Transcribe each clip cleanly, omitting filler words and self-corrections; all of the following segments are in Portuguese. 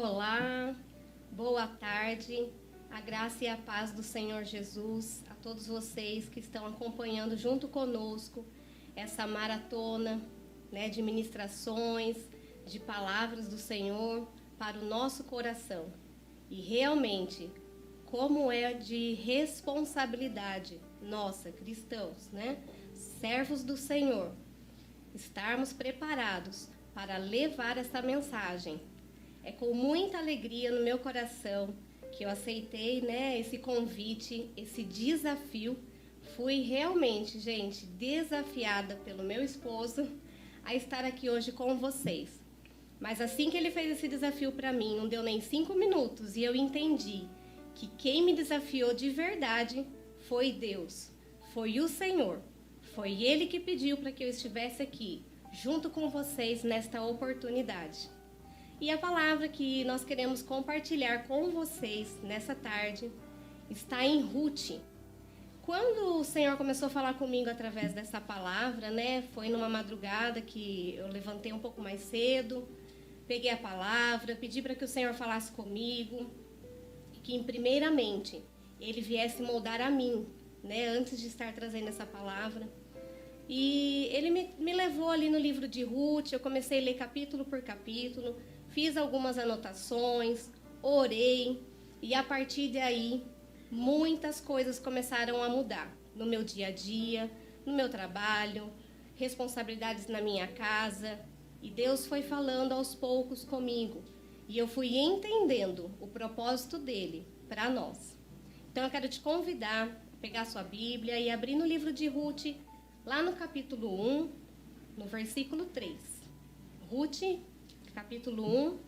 Olá, boa tarde, a graça e a paz do Senhor Jesus a todos vocês que estão acompanhando junto conosco essa maratona, de ministrações, de palavras do Senhor para o nosso coração. E realmente, como é de responsabilidade nossa, cristãos, servos do Senhor, estarmos preparados para levar essa mensagem. É com muita alegria no meu coração que eu aceitei, esse convite, esse desafio. Fui realmente, gente, desafiada pelo meu esposo a estar aqui hoje com vocês. Mas assim que ele fez esse desafio para mim, não deu nem 5 minutos e eu entendi que quem me desafiou de verdade foi Deus, foi o Senhor. Foi Ele que pediu para que eu estivesse aqui, junto com vocês nesta oportunidade. E a palavra que nós queremos compartilhar com vocês nessa tarde está em Ruth. Quando o Senhor começou a falar comigo através dessa palavra, foi numa madrugada que eu levantei um pouco mais cedo, peguei a palavra, pedi para que o Senhor falasse comigo, que primeiramente Ele viesse moldar a mim, antes de estar trazendo essa palavra. E Ele me levou ali no livro de Ruth, eu comecei a ler capítulo por capítulo, fiz algumas anotações, orei, e a partir daí, muitas coisas começaram a mudar no meu dia a dia, no meu trabalho, responsabilidades na minha casa, e Deus foi falando aos poucos comigo, e eu fui entendendo o propósito dele para nós. Então eu quero te convidar a pegar a sua Bíblia e abrir no livro de Ruth, lá no capítulo 1, no versículo 3. Ruth, capítulo 1,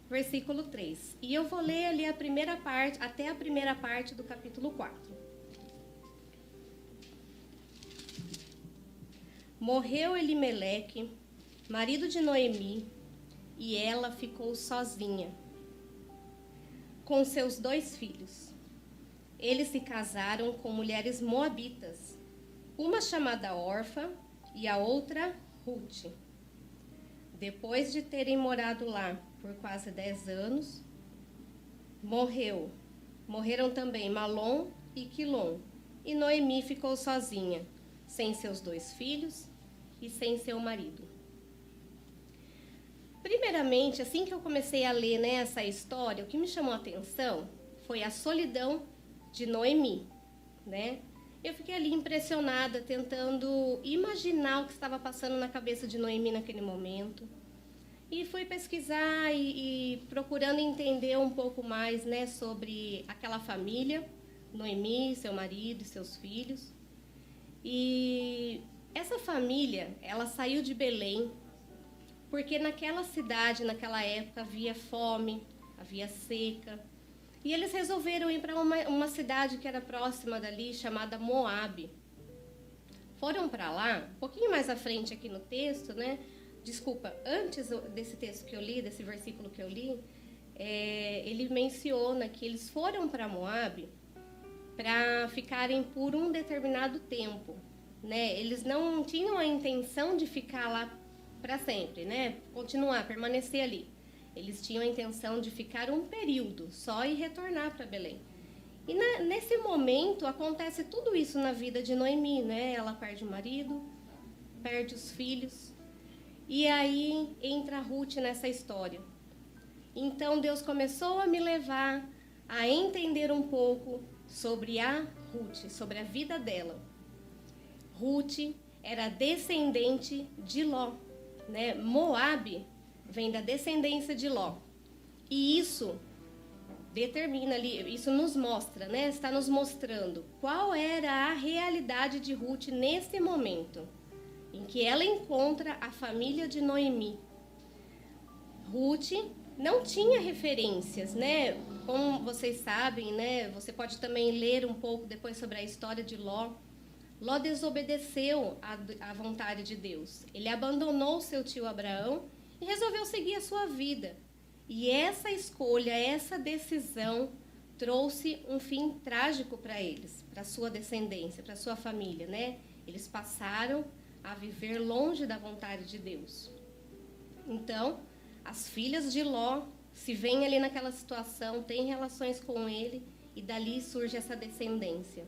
versículo 3. E eu vou ler ali a primeira parte, até a primeira parte do capítulo 4. Morreu Elimeleque, marido de Noemi, e ela ficou sozinha, com seus 2 filhos. Eles se casaram com mulheres moabitas, uma chamada Orfa e a outra Ruth. Depois de terem morado lá por quase 10 anos, morreram também Malom e Quilom, e Noemi ficou sozinha, sem seus 2 filhos e sem seu marido. Primeiramente, assim que eu comecei a ler essa história, o que me chamou a atenção foi a solidão de Noemi, Eu fiquei ali impressionada, tentando imaginar o que estava passando na cabeça de Noemi naquele momento. E fui pesquisar e procurando entender um pouco mais, sobre aquela família, Noemi, seu marido e seus filhos. E essa família, ela saiu de Belém, porque naquela cidade, naquela época, havia fome, havia seca. E eles resolveram ir para uma cidade que era próxima dali, chamada Moabe. Foram para lá, um pouquinho mais à frente aqui no texto, Desculpa, antes desse texto que eu li, desse versículo que eu li, ele menciona que eles foram para Moabe para ficarem por um determinado tempo, Eles não tinham a intenção de ficar lá para sempre, Continuar, permanecer ali. Eles tinham a intenção de ficar um período só e retornar para Belém. E nesse momento acontece tudo isso na vida de Noemi, Ela perde o marido, perde os filhos. E aí entra Ruth nessa história. Então Deus começou a me levar a entender um pouco sobre a Ruth, sobre a vida dela. Ruth era descendente de Ló, Moabe vem da descendência de Ló. E isso determina ali, isso nos mostra, está nos mostrando qual era a realidade de Ruth nesse momento, em que ela encontra a família de Noemi. Ruth não tinha referências, Como vocês sabem, Você pode também ler um pouco depois sobre a história de Ló. Ló desobedeceu à vontade de Deus. Ele abandonou seu tio Abraão e resolveu seguir a sua vida. E essa escolha, essa decisão, trouxe um fim trágico para eles, para sua descendência, para sua família, Eles passaram a viver longe da vontade de Deus. Então, as filhas de Ló se vê ali naquela situação, tem relações com ele e dali surge essa descendência.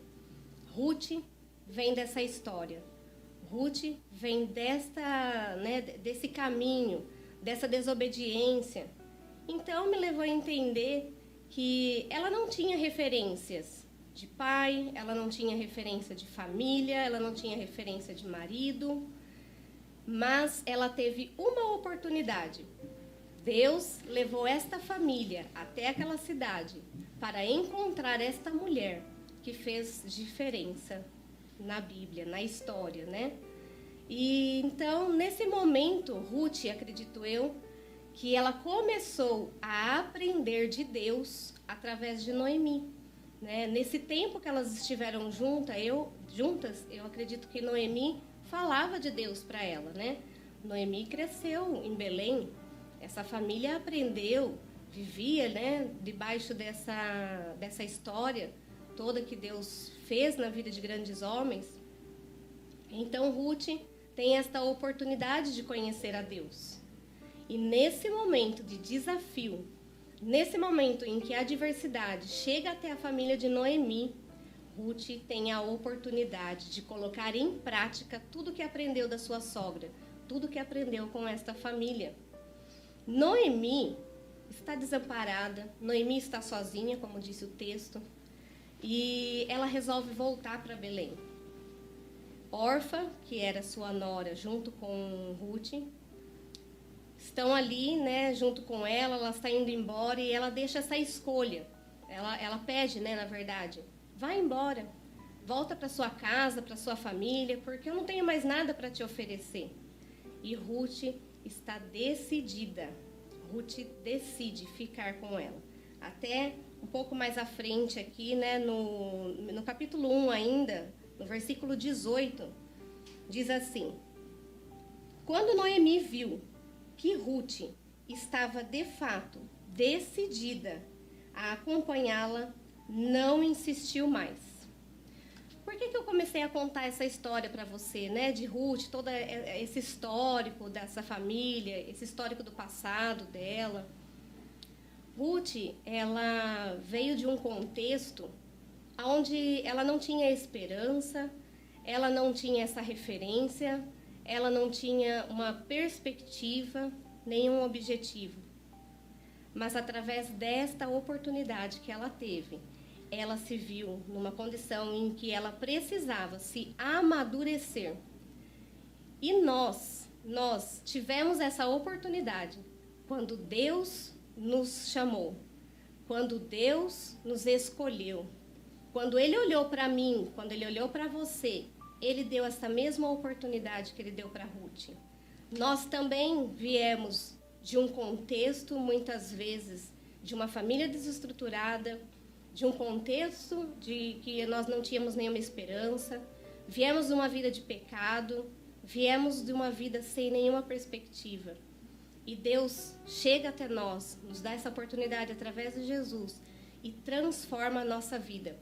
Ruth vem dessa história. Ruth vem desse caminho, dessa desobediência. Então me levou a entender que ela não tinha referências de pai, ela não tinha referência de família, ela não tinha referência de marido, mas ela teve uma oportunidade. Deus levou esta família até aquela cidade para encontrar esta mulher que fez diferença na Bíblia, na história, né? E então, nesse momento, Ruth, acredito eu, que ela começou a aprender de Deus através de Noemi, né? Nesse tempo que elas estiveram juntas, eu acredito que Noemi falava de Deus para ela, né? Noemi cresceu em Belém, essa família aprendeu, vivia, né, debaixo dessa história toda que Deus fez na vida de grandes homens. Então Ruth tem esta oportunidade de conhecer a Deus. E nesse momento de desafio, nesse momento em que a adversidade chega até a família de Noemi, Ruth tem a oportunidade de colocar em prática tudo que aprendeu da sua sogra, tudo que aprendeu com esta família. Noemi está desamparada, Noemi está sozinha, como disse o texto, e ela resolve voltar para Belém. Orfa, que era sua nora, junto com Ruth, estão ali, né, junto com ela está indo embora e ela deixa essa escolha. Ela pede, né, na verdade, vai embora, volta para sua casa, para sua família, porque eu não tenho mais nada para te oferecer. E Ruth está decidida. Ruth decide ficar com ela. Até um pouco mais à frente aqui, né, no capítulo 1 ainda, no versículo 18, diz assim: quando Noemi viu que Ruth estava de fato decidida a acompanhá-la, não insistiu mais. Por que eu comecei a contar essa história para você, né, de Ruth, todo esse histórico dessa família, esse histórico do passado dela? Ruth, ela veio de um contexto onde ela não tinha esperança, ela não tinha essa referência, ela não tinha uma perspectiva, nenhum objetivo. Mas através desta oportunidade que ela teve, ela se viu numa condição em que ela precisava se amadurecer. E nós tivemos essa oportunidade quando Deus nos chamou, quando Deus nos escolheu. Quando Ele olhou para mim, quando Ele olhou para você, Ele deu essa mesma oportunidade que Ele deu para Ruth. Nós também viemos de um contexto, muitas vezes, de uma família desestruturada, de um contexto de que nós não tínhamos nenhuma esperança, viemos de uma vida de pecado, viemos de uma vida sem nenhuma perspectiva. E Deus chega até nós, nos dá essa oportunidade através de Jesus e transforma a nossa vida.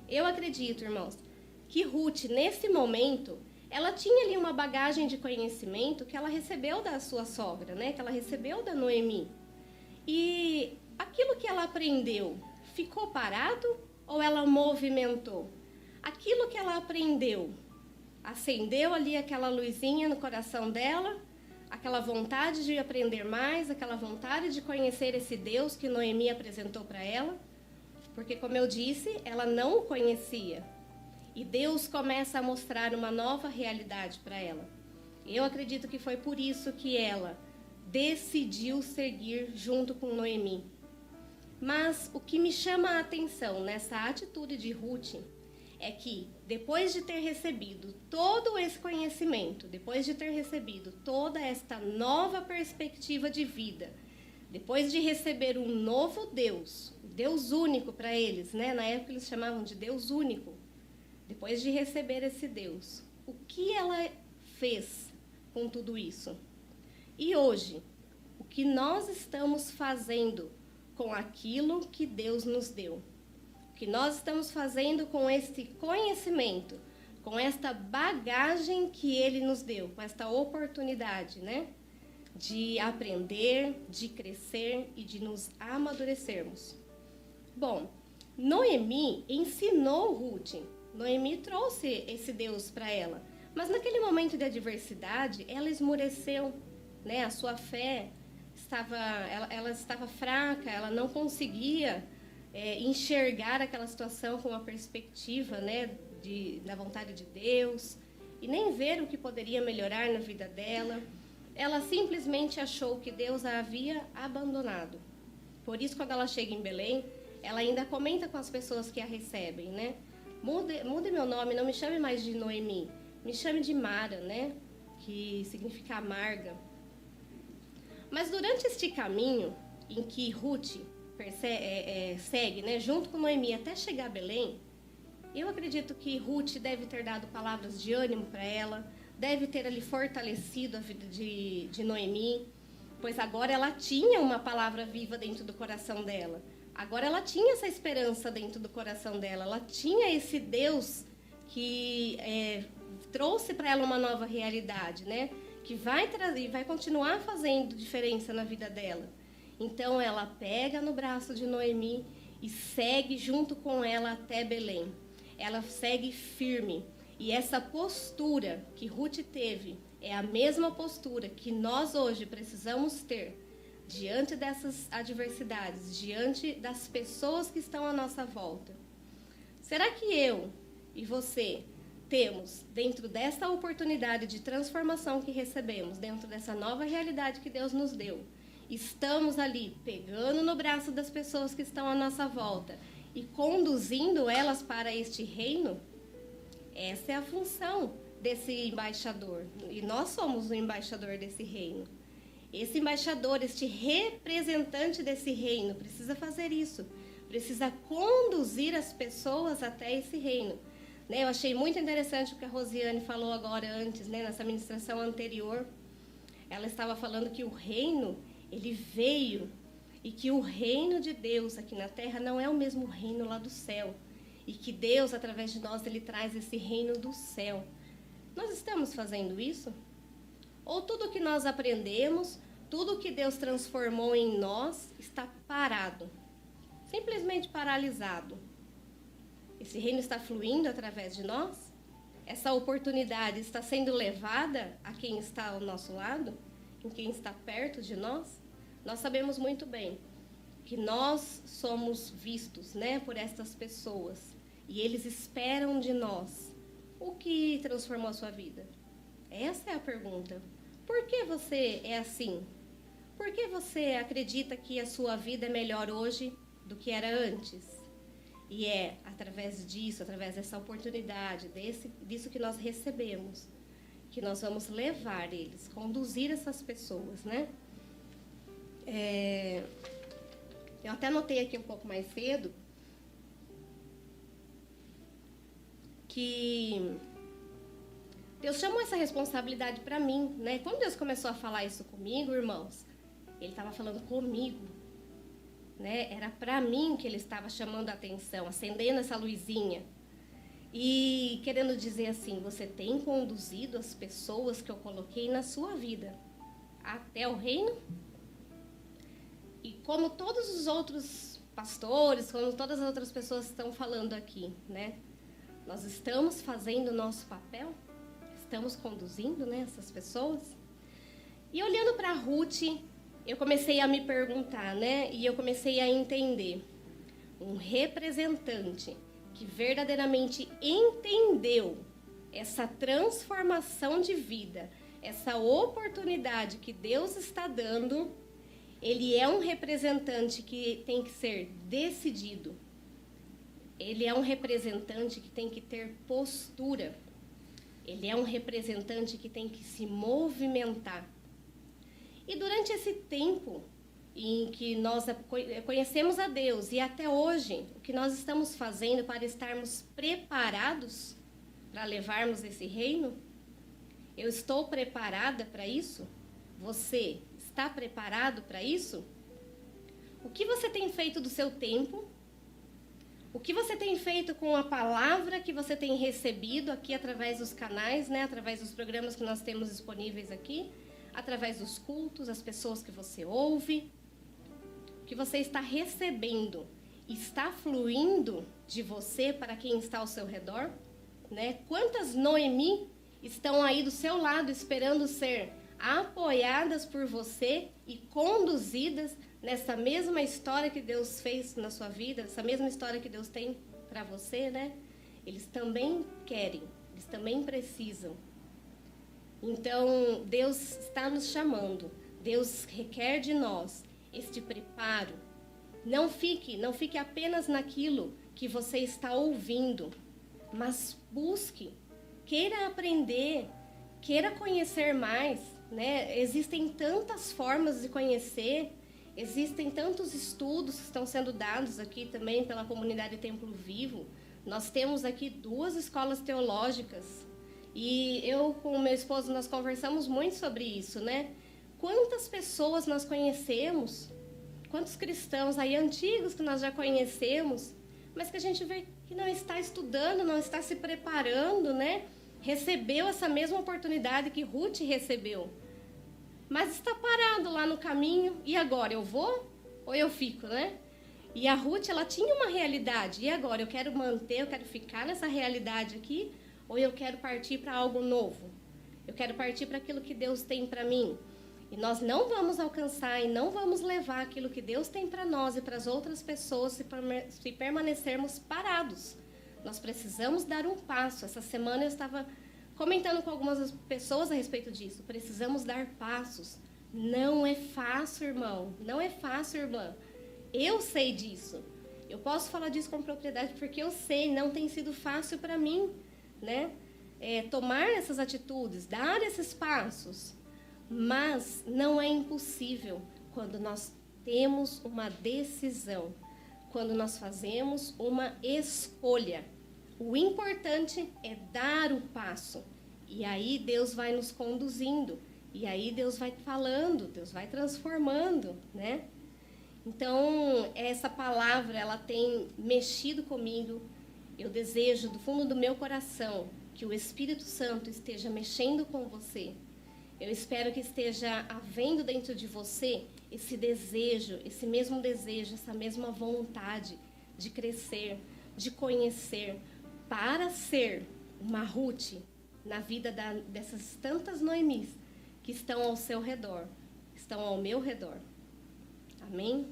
Eu acredito, irmãos, que Ruth, nesse momento, ela tinha ali uma bagagem de conhecimento que ela recebeu da sua sogra, né? Que ela recebeu da Noemi. E aquilo que ela aprendeu ficou parado ou ela movimentou? Aquilo que ela aprendeu acendeu ali aquela luzinha no coração dela, aquela vontade de aprender mais, aquela vontade de conhecer esse Deus que Noemi apresentou para ela, porque, como eu disse, ela não o conhecia. E Deus começa a mostrar uma nova realidade para ela. Eu acredito que foi por isso que ela decidiu seguir junto com Noemi. Mas o que me chama a atenção nessa atitude de Ruth é que, depois de ter recebido todo esse conhecimento, depois de ter recebido toda esta nova perspectiva de vida, depois de receber um novo Deus, Deus único para eles, né? Na época eles chamavam de Deus único. Depois de receber esse Deus, o que ela fez com tudo isso? E hoje, o que nós estamos fazendo com aquilo que Deus nos deu? O que nós estamos fazendo com este conhecimento, com esta bagagem que Ele nos deu, com esta oportunidade, né? de aprender, de crescer e de nos amadurecermos. Bom, Noemi ensinou Ruth. Noemi trouxe esse Deus para ela. Mas naquele momento de adversidade, ela esmoreceu, né? A sua fé ela estava fraca, ela não conseguia enxergar aquela situação com uma perspectiva, né, da vontade de Deus, e nem ver o que poderia melhorar na vida dela. Ela simplesmente achou que Deus a havia abandonado. Por isso, quando ela chega em Belém, ela ainda comenta com as pessoas que a recebem, né? Mude meu nome, não me chame mais de Noemi, me chame de Mara, né? Que significa amarga. Mas durante este caminho em que Ruth segue, né, junto com Noemi até chegar a Belém, eu acredito que Ruth deve ter dado palavras de ânimo para ela, deve ter ali fortalecido a vida de Noemi, pois agora ela tinha uma palavra viva dentro do coração dela. Agora ela tinha essa esperança dentro do coração dela, ela tinha esse Deus que trouxe para ela uma nova realidade, né? Que vai trazer, vai continuar fazendo diferença na vida dela. Então ela pega no braço de Noemi e segue junto com ela até Belém. Ela segue firme. E essa postura que Ruth teve é a mesma postura que nós hoje precisamos ter diante dessas adversidades, diante das pessoas que estão à nossa volta. Será que eu e você temos, dentro dessa oportunidade de transformação que recebemos, dentro dessa nova realidade que Deus nos deu, estamos ali pegando no braço das pessoas que estão à nossa volta e conduzindo elas para este reino? Essa é a função desse embaixador. E nós somos o embaixador desse reino. Esse embaixador, este representante desse reino, precisa fazer isso. Precisa conduzir as pessoas até esse reino. Né, eu achei muito interessante o que a Rosiane falou agora antes, né, nessa ministração anterior. Ela estava falando que o reino, ele veio, e que o reino de Deus aqui na terra não é o mesmo reino lá do céu. E que Deus, através de nós, ele traz esse reino do céu. Nós estamos fazendo isso? Ou tudo que nós aprendemos, tudo que Deus transformou em nós, está parado, simplesmente paralisado? Esse reino está fluindo através de nós? Essa oportunidade está sendo levada a quem está ao nosso lado? Em quem está perto de nós? Nós sabemos muito bem que nós somos vistos, né, por estas pessoas. E eles esperam de nós. O que transformou a sua vida? Essa é a pergunta. Por que você é assim? Por que você acredita que a sua vida é melhor hoje do que era antes? E é através disso, através dessa oportunidade, disso que nós recebemos, que nós vamos levar eles, conduzir essas pessoas, né? Eu até anotei aqui um pouco mais cedo que Deus chamou essa responsabilidade para mim, né? Quando Deus começou a falar isso comigo, irmãos, Ele estava falando comigo, né? Era para mim que Ele estava chamando a atenção, acendendo essa luzinha e querendo dizer assim: você tem conduzido as pessoas que eu coloquei na sua vida até o reino? E como todos os outros pastores, como todas as outras pessoas estão falando aqui, né? Nós estamos fazendo o nosso papel? Estamos conduzindo, né, essas pessoas? E olhando para Ruth, eu comecei a me perguntar, né? E eu comecei a entender. Um representante que verdadeiramente entendeu essa transformação de vida, essa oportunidade que Deus está dando, ele é um representante que tem que ser decidido. Ele é um representante que tem que ter postura. Ele é um representante que tem que se movimentar. E durante esse tempo em que nós conhecemos a Deus e até hoje, o que nós estamos fazendo para estarmos preparados para levarmos esse reino? Eu estou preparada para isso? Você está preparado para isso? O que você tem feito do seu tempo? O que você tem feito com a palavra que você tem recebido aqui através dos canais, né? Através dos programas que nós temos disponíveis aqui? através dos cultos, as pessoas que você ouve, que você está recebendo, está fluindo de você para quem está ao seu redor, né? Quantas Noemi estão aí do seu lado esperando ser apoiadas por você e conduzidas nessa mesma história que Deus fez na sua vida, essa mesma história que Deus tem para você, né? Eles também querem, eles também precisam. Então, Deus está nos chamando, Deus requer de nós este preparo. Não fique apenas naquilo que você está ouvindo, mas busque, queira aprender, queira conhecer mais, né? Existem tantas formas de conhecer, existem tantos estudos que estão sendo dados aqui também pela comunidade Templo Vivo. Nós temos aqui 2 escolas teológicas e eu com o meu esposo nós conversamos muito sobre isso, né? Quantas pessoas nós conhecemos, quantos cristãos aí antigos que nós já conhecemos, mas que a gente vê que não está estudando, não está se preparando, né? Recebeu essa mesma oportunidade que Ruth recebeu, mas está parado lá no caminho. E agora, eu vou ou eu fico, né? E a Ruth, ela tinha uma realidade. E agora, eu quero manter, eu quero ficar nessa realidade aqui, ou eu quero partir para algo novo? Eu quero partir para aquilo que Deus tem para mim. E nós não vamos alcançar e não vamos levar aquilo que Deus tem para nós e para as outras pessoas se permanecermos parados. Nós precisamos dar um passo. Essa semana eu estava comentando com algumas pessoas a respeito disso. Precisamos dar passos. Não é fácil, irmão. Não é fácil, irmã. Eu sei disso. Eu posso falar disso com propriedade porque eu sei. Não tem sido fácil para mim, né? Tomar essas atitudes, dar esses passos. Mas não é impossível quando nós temos uma decisão, quando nós fazemos uma escolha. O importante é dar o passo. E aí Deus vai nos conduzindo. E aí Deus vai falando, Deus vai transformando, né? Então, essa palavra, ela tem mexido comigo. Eu desejo, do fundo do meu coração, que o Espírito Santo esteja mexendo com você. Eu espero que esteja havendo dentro de você esse desejo, esse mesmo desejo, essa mesma vontade de crescer, de conhecer, para ser uma Ruth na vida dessas tantas Noemis que estão ao seu redor, estão ao meu redor. Amém?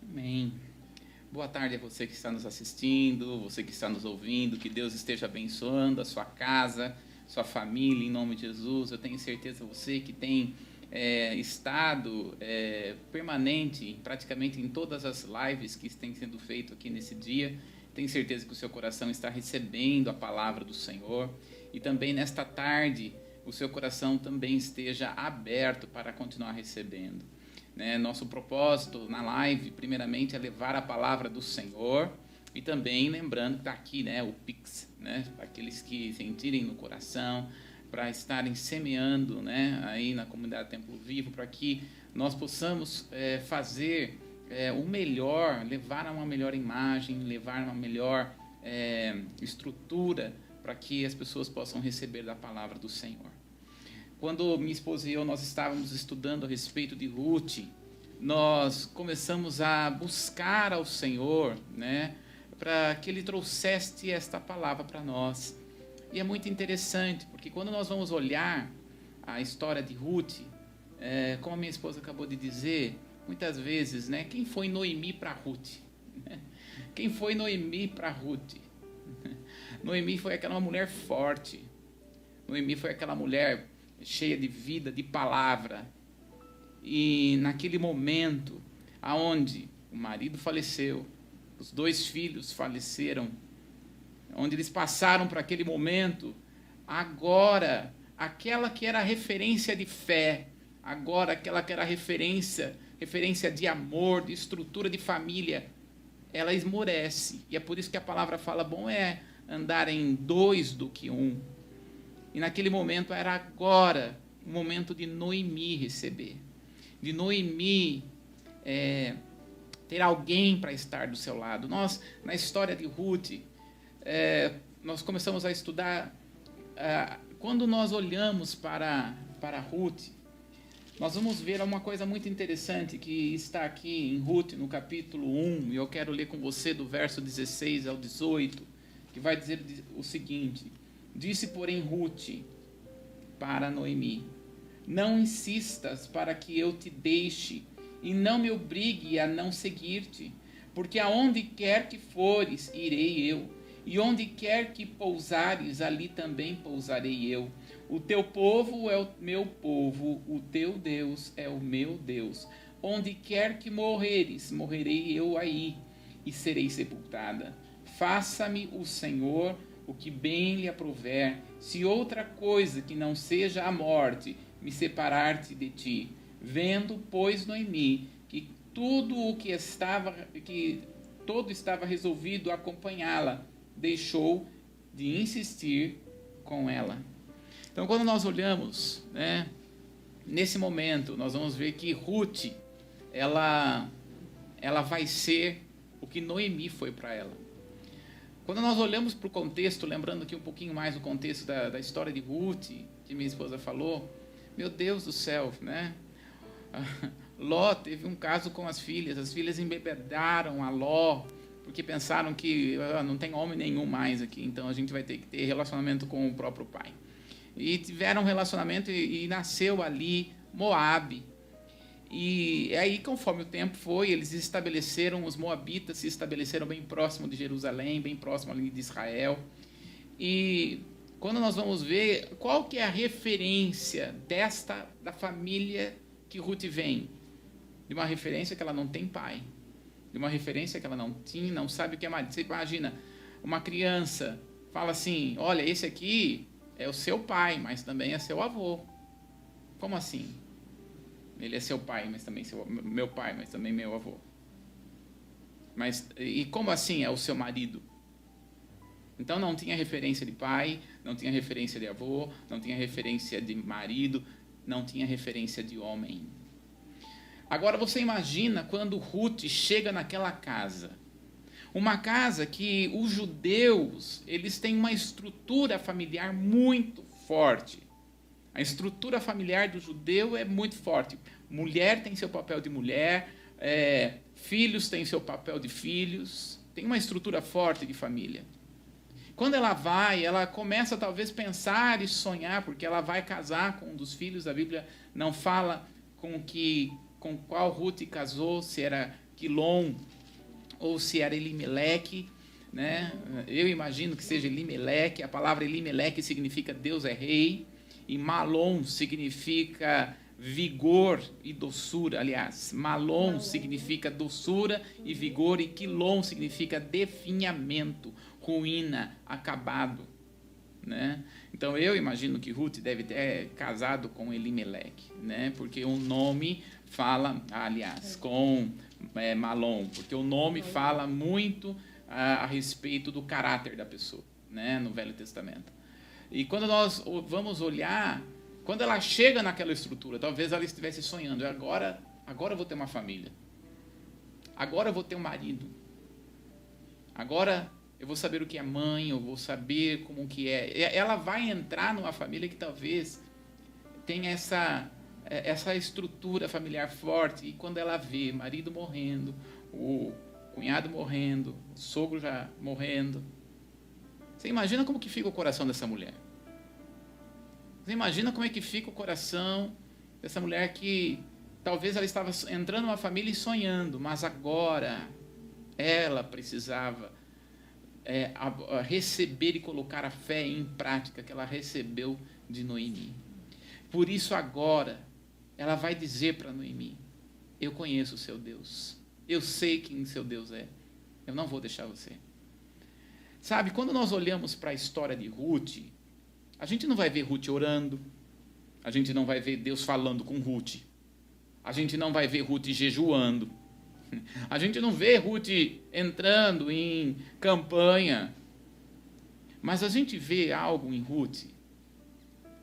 Amém. Boa tarde a você que está nos assistindo, você que está nos ouvindo, que Deus esteja abençoando a sua casa, sua família, em nome de Jesus. Eu tenho certeza, você que tem estado permanente, praticamente em todas as lives que têm sendo feitas aqui nesse dia, tenho certeza que o seu coração está recebendo a palavra do Senhor, e também nesta tarde, o seu coração também esteja aberto para continuar recebendo. Né? Nosso propósito na live, primeiramente, é levar a palavra do Senhor, e também lembrando que está aqui, né, o Pix, né, para aqueles que sentirem no coração, para estarem semeando, né, aí na comunidade Templo Vivo, para que nós possamos fazer o melhor, levar a uma melhor imagem, levar a uma melhor estrutura, para que as pessoas possam receber da palavra do Senhor. Quando minha esposa e eu, nós estávamos estudando a respeito de Ruth, nós começamos a buscar ao Senhor, né, para que Ele trouxesse esta palavra para nós. E é muito interessante, porque quando nós vamos olhar a história de Ruth, como a minha esposa acabou de dizer, muitas vezes, né, quem foi Noemi para Ruth? Quem foi Noemi para Ruth? Noemi foi aquela mulher forte. Noemi foi aquela mulher cheia de vida, de palavra. E naquele momento, aonde o marido faleceu, os 2 filhos faleceram, onde eles passaram por aquele momento, agora, aquela que era a referência de fé, agora aquela que era a referência de amor, de estrutura de família, ela esmorece. E é por isso que a palavra fala, bom é andar em 2 do que 1. E naquele momento era agora o momento de Noemi receber, de Noemi ter alguém para estar do seu lado. Nós, na história de Ruth, nós começamos a estudar quando nós olhamos para Ruth, nós vamos ver uma coisa muito interessante que está aqui em Ruth, no capítulo 1, e eu quero ler com você do verso 16 ao 18, que vai dizer o seguinte: disse, porém, Ruth para Noemi: não insistas para que eu te deixe, e não me obrigue a não seguir-te, porque aonde quer que fores, irei eu, e onde quer que pousares, ali também pousarei eu. O teu povo é o meu povo, o teu Deus é o meu Deus. Onde quer que morreres, morrerei eu aí, e serei sepultada. Faça-me o Senhor o que bem lhe aprouver, se outra coisa que não seja a morte me separar-te de ti. Vendo, pois, Noemi, que todo estava resolvido a acompanhá-la, deixou de insistir com ela. Então, quando nós olhamos, né, nesse momento, nós vamos ver que Ruth, ela vai ser o que Noemi foi para ela. Quando nós olhamos para o contexto, lembrando aqui um pouquinho mais o contexto da história de Ruth, que minha esposa falou, meu Deus do céu, né? Ló teve um caso com as filhas embebedaram a Ló, porque pensaram que não tem homem nenhum mais aqui, então a gente vai ter que ter relacionamento com o próprio pai. E tiveram um relacionamento e nasceu ali Moabe. E aí, conforme o tempo foi, eles os moabitas se estabeleceram bem próximo de Jerusalém, bem próximo ali de Israel. E quando nós vamos ver, qual que é a referência da família que Ruth vem? De uma referência que ela não tem pai. De uma referência que ela não sabe o que é marido. Você imagina, uma criança fala assim, olha, esse aqui é o seu pai, mas também é seu avô. Como assim? Ele é seu pai, mas também meu pai, mas também meu avô. E como assim é o seu marido? Então não tinha referência de pai, não tinha referência de avô, não tinha referência de marido, não tinha referência de homem. Agora você imagina quando Ruth chega naquela casa. Uma casa que os judeus, eles têm uma estrutura familiar muito forte. A estrutura familiar do judeu é muito forte. Mulher tem seu papel de mulher, filhos têm seu papel de filhos. Tem uma estrutura forte de família. Quando ela começa talvez pensar e sonhar, porque ela vai casar com um dos filhos. A Bíblia não fala com qual Ruth casou, se era Quilom ou se era Elimeleque, né? Eu imagino que seja Elimeleque. A palavra Elimeleque significa Deus é rei, e Malom significa vigor e doçura. Aliás, Malom significa doçura e vigor, e Quilom significa definhamento, ruína, acabado, né? Então eu imagino que Ruth deve ter casado com Elimeleque, né? Porque o nome fala, com Malom, porque o nome fala muito a respeito do caráter da pessoa, né? No Velho Testamento. E quando nós vamos olhar, quando ela chega naquela estrutura, talvez ela estivesse sonhando, agora eu vou ter uma família, agora eu vou ter um marido, agora eu vou saber o que é mãe, eu vou saber como que é. Ela vai entrar numa família que talvez tenha essa estrutura familiar forte, e quando ela vê marido morrendo, o cunhado morrendo, o sogro já morrendo, você imagina como que fica o coração dessa mulher? Você imagina como é que fica o coração dessa mulher que talvez ela estava entrando numa família e sonhando, mas agora ela precisava receber e colocar a fé em prática que ela recebeu de Noemi. Por isso agora ela vai dizer para Noemi: eu conheço o seu Deus, eu sei quem seu Deus é, eu não vou deixar você. Sabe, quando nós olhamos para a história de Ruth, a gente não vai ver Ruth orando, a gente não vai ver Deus falando com Ruth, a gente não vai ver Ruth jejuando, a gente não vê Ruth entrando em campanha, mas a gente vê algo em Ruth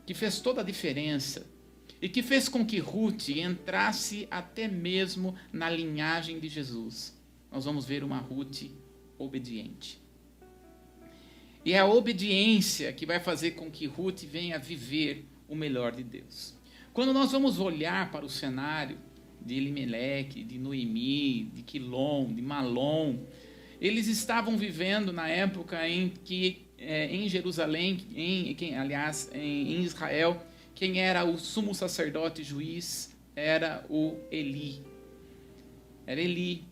que fez toda a diferença e que fez com que Ruth entrasse até mesmo na linhagem de Jesus. Nós vamos ver uma Ruth obediente. E é a obediência que vai fazer com que Ruth venha viver o melhor de Deus. Quando nós vamos olhar para o cenário de Elimeleque, de Noemi, de Quilom, de Malom, eles estavam vivendo na época em que, em Jerusalém, em Israel, quem era o sumo sacerdote juiz era o Eli. Era Eli.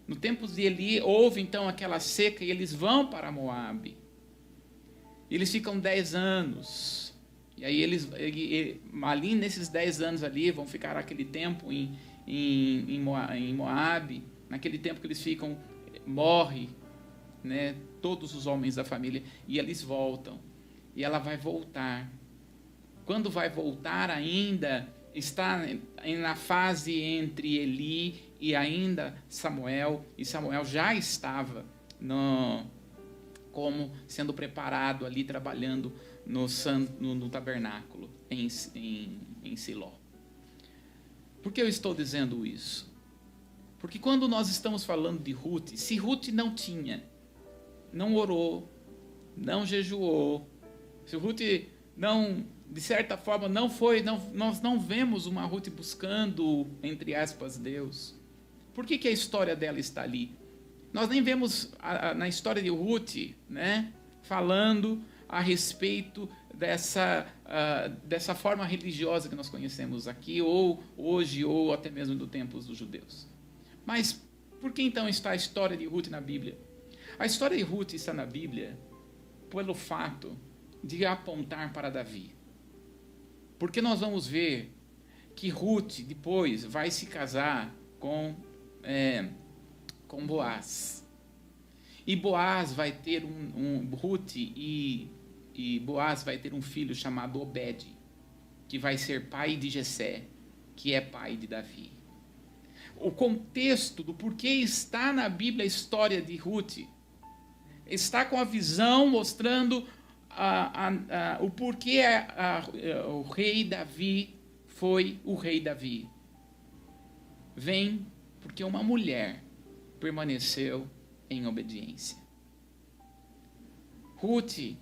No tempo de Eli, houve então aquela seca e eles vão para Moabe. Eles ficam 10 anos. E aí ali nesses 10 anos ali, vão ficar aquele tempo em Moabe. Naquele tempo que eles ficam, morre, né, todos os homens da família. E eles voltam. E ela vai voltar. Quando vai voltar ainda, está na fase entre Eli e ainda Samuel. E Samuel já estava como sendo preparado ali, trabalhando no tabernáculo em Siló. Por que eu estou dizendo isso? Porque quando nós estamos falando de Ruth, se Ruth não orou, não jejuou, se Ruth não, de certa forma, nós não vemos uma Ruth buscando, entre aspas, Deus. Por que a história dela está ali? Nós nem vemos na história de Ruth, né, falando a respeito dessa forma religiosa que nós conhecemos aqui, ou hoje, ou até mesmo do tempo dos judeus. Mas por que então está a história de Ruth na Bíblia? A história de Ruth está na Bíblia pelo fato de apontar para Davi. Porque nós vamos ver que Ruth depois vai se casar com Boaz. E Boaz vai ter Ruth e Boaz vai ter um filho chamado Obed, que vai ser pai de Jessé, que é pai de Davi. O contexto do porquê está na Bíblia a história de Ruth está com a visão mostrando o porquê o rei Davi foi o rei Davi. Vem porque uma mulher permaneceu em obediência. Ruth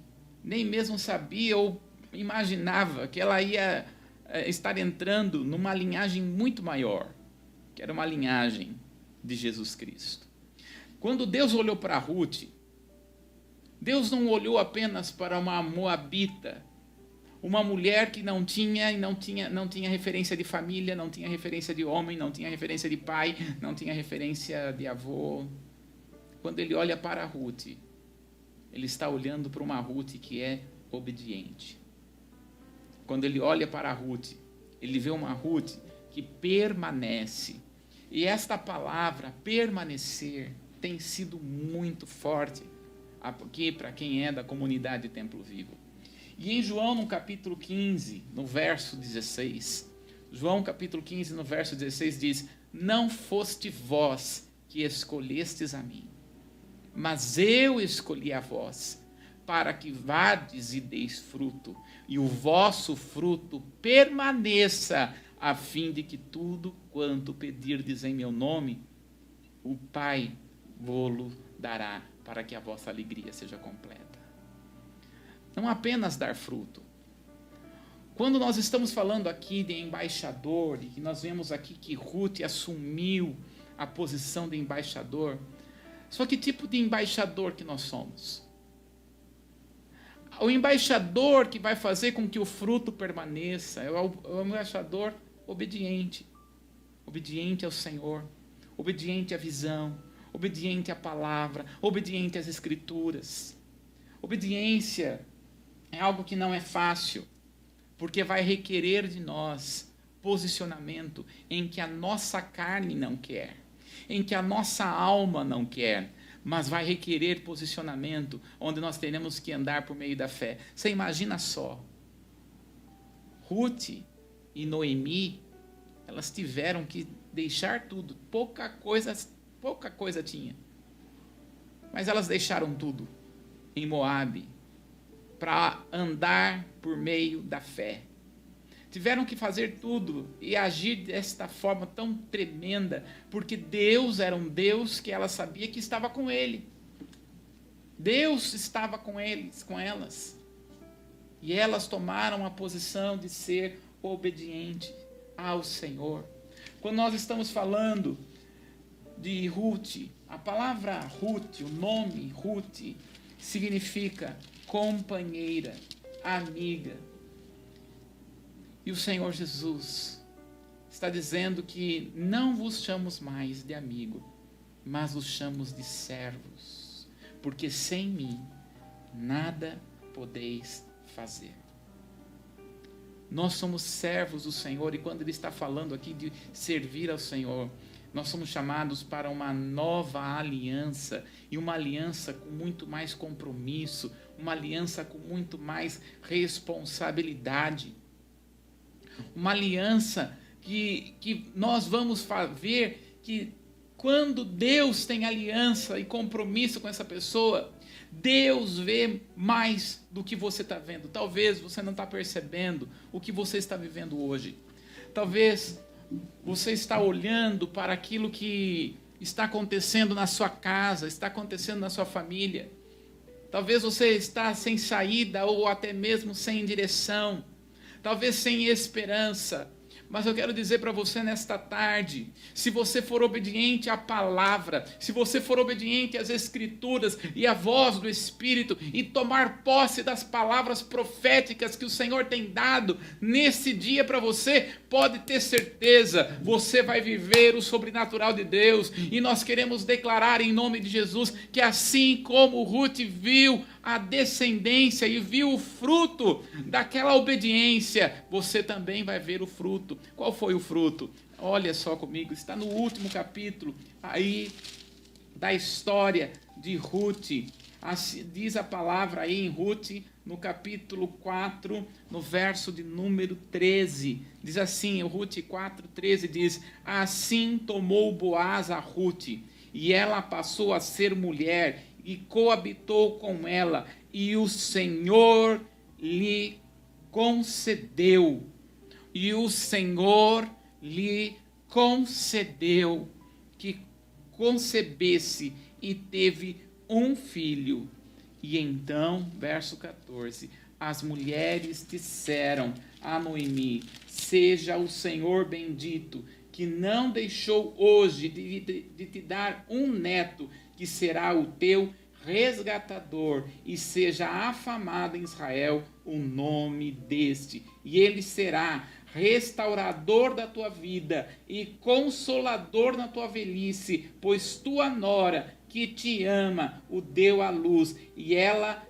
nem mesmo sabia ou imaginava que ela ia estar entrando numa linhagem muito maior, que era uma linhagem de Jesus Cristo. Quando Deus olhou para Ruth, Deus não olhou apenas para uma moabita, uma mulher que não tinha referência de família, não tinha referência de homem, não tinha referência de pai, não tinha referência de avô. Quando ele olha para Ruth, ele está olhando para uma Ruth que é obediente. Quando ele olha para Ruth, ele vê uma Ruth que permanece. E esta palavra, permanecer, tem sido muito forte aqui para quem é da comunidade Templo Vivo. E em João, no capítulo 15, no verso 16, João capítulo 15, no verso 16 diz: não foste vós que escolhestes a mim, mas eu escolhi a vós, para que vades e deis fruto, e o vosso fruto permaneça, a fim de que tudo quanto pedirdes em meu nome, o Pai vô-lo dará, para que a vossa alegria seja completa. Não apenas dar fruto. Quando nós estamos falando aqui de embaixador, e que nós vemos aqui que Ruth assumiu a posição de embaixador, só que tipo de embaixador que nós somos? O embaixador que vai fazer com que o fruto permaneça é o embaixador obediente. Obediente ao Senhor, obediente à visão, obediente à palavra, obediente às Escrituras. Obediência é algo que não é fácil, porque vai requerer de nós posicionamento em que a nossa carne não quer, em que a nossa alma não quer, mas vai requerer posicionamento onde nós teremos que andar por meio da fé. Você imagina só, Ruth e Noemi, elas tiveram que deixar tudo, pouca coisa tinha, mas elas deixaram tudo em Moabe para andar por meio da fé. Tiveram que fazer tudo e agir desta forma tão tremenda, porque Deus era um Deus que ela sabia que estava com ele. Deus estava com eles, com elas. E elas tomaram a posição de ser obediente ao Senhor. Quando nós estamos falando de Ruth, a palavra Ruth, o nome Ruth, significa companheira, amiga. E o Senhor Jesus está dizendo que não vos chamamos mais de amigo, mas vos chamamos de servos, porque sem mim nada podeis fazer. Nós somos servos do Senhor, e quando Ele está falando aqui de servir ao Senhor, nós somos chamados para uma nova aliança, e uma aliança com muito mais compromisso, uma aliança com muito mais responsabilidade. Uma aliança que nós vamos ver que quando Deus tem aliança e compromisso com essa pessoa, Deus vê mais do que você está vendo. Talvez você não está percebendo o que você está vivendo hoje. Talvez você está olhando para aquilo que está acontecendo na sua casa, está acontecendo na sua família. Talvez você está sem saída ou até mesmo sem direção. Talvez sem esperança. Mas eu quero dizer para você nesta tarde, se você for obediente à palavra, se você for obediente às Escrituras e à voz do Espírito, e tomar posse das palavras proféticas que o Senhor tem dado nesse dia para você, pode ter certeza, você vai viver o sobrenatural de Deus. E nós queremos declarar em nome de Jesus que assim como Ruth viu a descendência e viu o fruto daquela obediência, você também vai ver o fruto. Qual foi o fruto? Olha só comigo, está no último capítulo aí da história de Ruth. Diz a palavra aí em Ruth, no capítulo 4, no verso de número 13. Diz assim, Ruth 4:13 diz: assim tomou Boaz a Ruth, e ela passou a ser mulher, e coabitou com ela, e o Senhor lhe concedeu. E o Senhor lhe concedeu que concebesse e teve um filho. E então, verso 14, as mulheres disseram a Noemi: seja o Senhor bendito, que não deixou hoje de te dar um neto, que será o teu resgatador, e seja afamado em Israel o nome deste, e ele será restaurador da tua vida e consolador na tua velhice, pois tua nora, que te ama, o deu à luz, e ela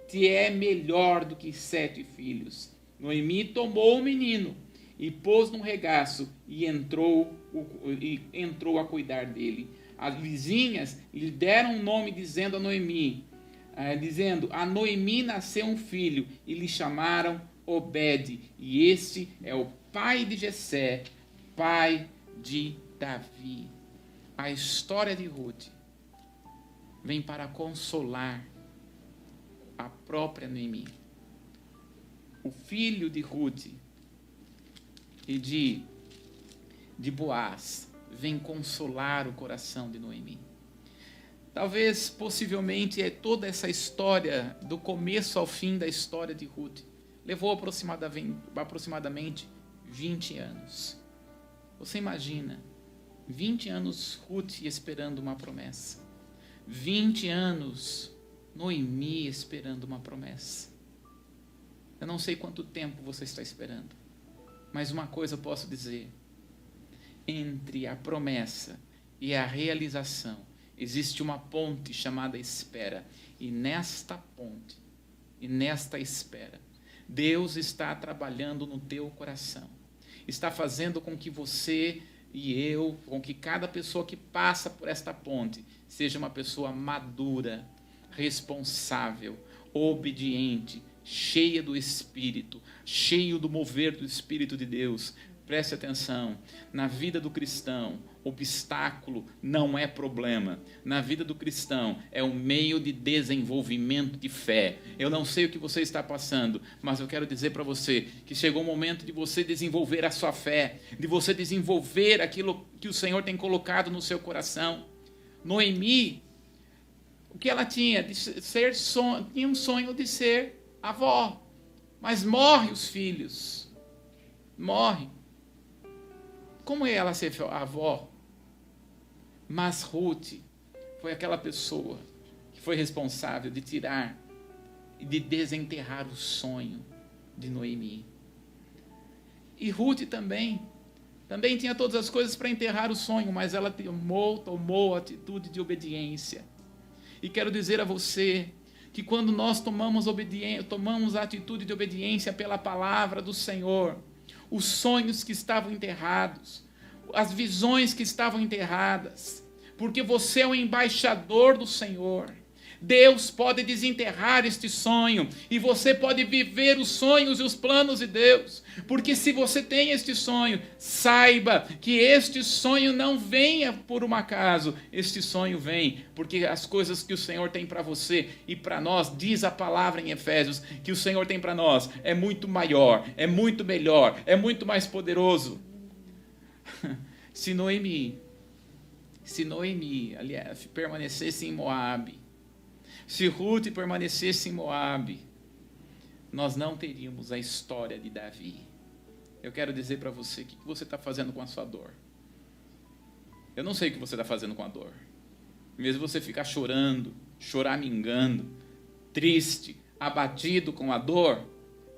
te é melhor do que 7 filhos. Noemi tomou o menino e pôs num regaço e entrou a cuidar dele. As vizinhas lhe deram um nome dizendo a Noemi, a Noemi nasceu um filho, e lhe chamaram Obed, e este é o pai de Jessé, pai de Davi. A história de Ruth vem para consolar a própria Noemi. O filho de Ruth e de Boaz vem consolar o coração de Noemi. Talvez, possivelmente, toda essa história, do começo ao fim da história de Ruth, levou aproximadamente 20 anos. Você imagina, 20 anos Ruth esperando uma promessa. 20 anos Noemi esperando uma promessa. Eu não sei quanto tempo você está esperando, mas uma coisa eu posso dizer: entre a promessa e a realização existe uma ponte chamada espera, e nesta ponte e nesta espera Deus está trabalhando no teu coração, está fazendo com que você e eu, com que cada pessoa que passa por esta ponte seja uma pessoa madura, responsável, obediente, cheia do Espírito, cheio do mover do Espírito de Deus. Preste atenção, na vida do cristão, obstáculo não é problema. Na vida do cristão é um meio de desenvolvimento de fé. Eu não sei o que você está passando, mas eu quero dizer para você que chegou o momento de você desenvolver a sua fé, de você desenvolver aquilo que o Senhor tem colocado no seu coração. Noemi, o que ela tinha? Tinha um sonho de ser avó. Mas morre os filhos. Morre. Como é ela ser avó? Mas Ruth foi aquela pessoa que foi responsável de tirar e de desenterrar o sonho de Noemi. E Ruth também tinha todas as coisas para enterrar o sonho, mas ela tomou a atitude de obediência. E quero dizer a você que quando nós tomamos a atitude de obediência pela palavra do Senhor, os sonhos que estavam enterrados, as visões que estavam enterradas, porque você é o embaixador do Senhor, Deus pode desenterrar este sonho e você pode viver os sonhos e os planos de Deus, porque se você tem este sonho, saiba que este sonho não venha por um acaso, este sonho vem porque as coisas que o Senhor tem para você e para nós, diz a palavra em Efésios, que o Senhor tem para nós, é muito maior, é muito melhor, é muito mais poderoso. Se Noemi, aliás, permanecesse em Moabe, se Ruth permanecesse em Moabe, nós não teríamos a história de Davi. Eu quero dizer para você, o que você está fazendo com a sua dor? Eu não sei o que você está fazendo com a dor. Mesmo você ficar chorando, choramingando, triste, abatido com a dor,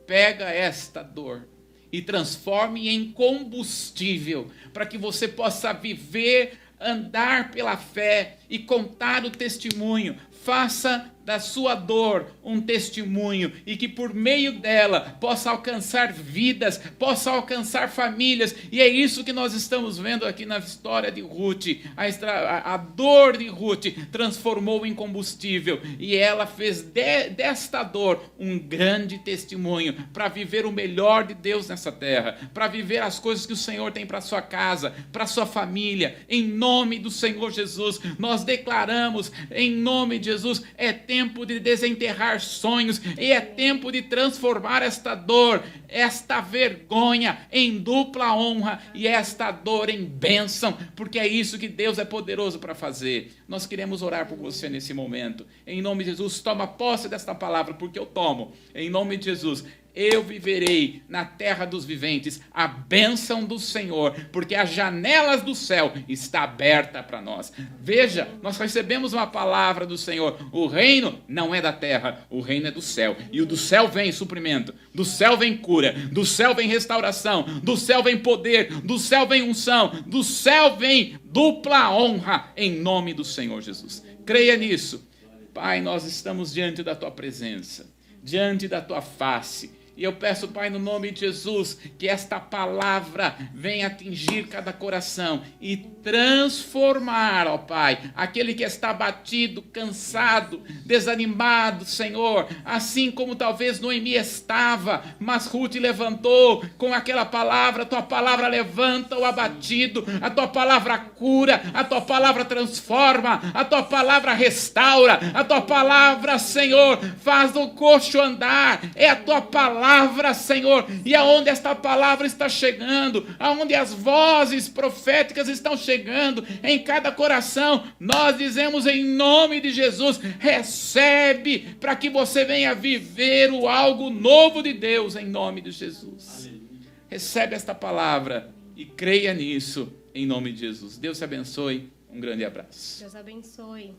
pega esta dor e transforme em combustível para que você possa viver, andar pela fé e contar o testemunho. Faça da sua dor um testemunho e que por meio dela possa alcançar vidas, possa alcançar famílias. E é isso que nós estamos vendo aqui na história de Ruth. A dor de Ruth transformou em combustível e ela fez desta dor um grande testemunho para viver o melhor de Deus nessa terra, para viver as coisas que o Senhor tem para sua casa, para sua família. Em nome do Senhor Jesus, nós declaramos, em nome de Jesus, é tempo de desenterrar sonhos e é tempo de transformar esta dor, esta vergonha em dupla honra e esta dor em bênção, porque é isso que Deus é poderoso para fazer. Nós queremos orar por você nesse momento. Em nome de Jesus, toma posse desta palavra, porque eu tomo. Em nome de Jesus, eu viverei na terra dos viventes a bênção do Senhor, porque as janelas do céu estão abertas para nós. Veja, nós recebemos uma palavra do Senhor. O reino não é da terra, o reino é do céu. E o do céu vem suprimento, do céu vem cura, do céu vem restauração, do céu vem poder, do céu vem unção, do céu vem dupla honra, em nome do Senhor Jesus. Creia nisso. Pai, nós estamos diante da Tua presença, diante da Tua face. E eu peço, Pai, no nome de Jesus, que esta palavra venha atingir cada coração e transformar, ó Pai, aquele que está abatido, cansado, desanimado, Senhor, assim como talvez Noemi estava, mas Ruth levantou com aquela palavra. A Tua palavra levanta o abatido, a Tua palavra cura, a Tua palavra transforma, a Tua palavra restaura, a Tua palavra, Senhor, faz o coxo andar. É a Tua palavra, Senhor, e aonde esta palavra está chegando, aonde as vozes proféticas estão chegando em cada coração, nós dizemos em nome de Jesus, recebe, para que você venha viver o algo novo de Deus, em nome de Jesus. Aleluia. Recebe esta palavra e creia nisso, em nome de Jesus. Deus te abençoe, um grande abraço. Deus abençoe.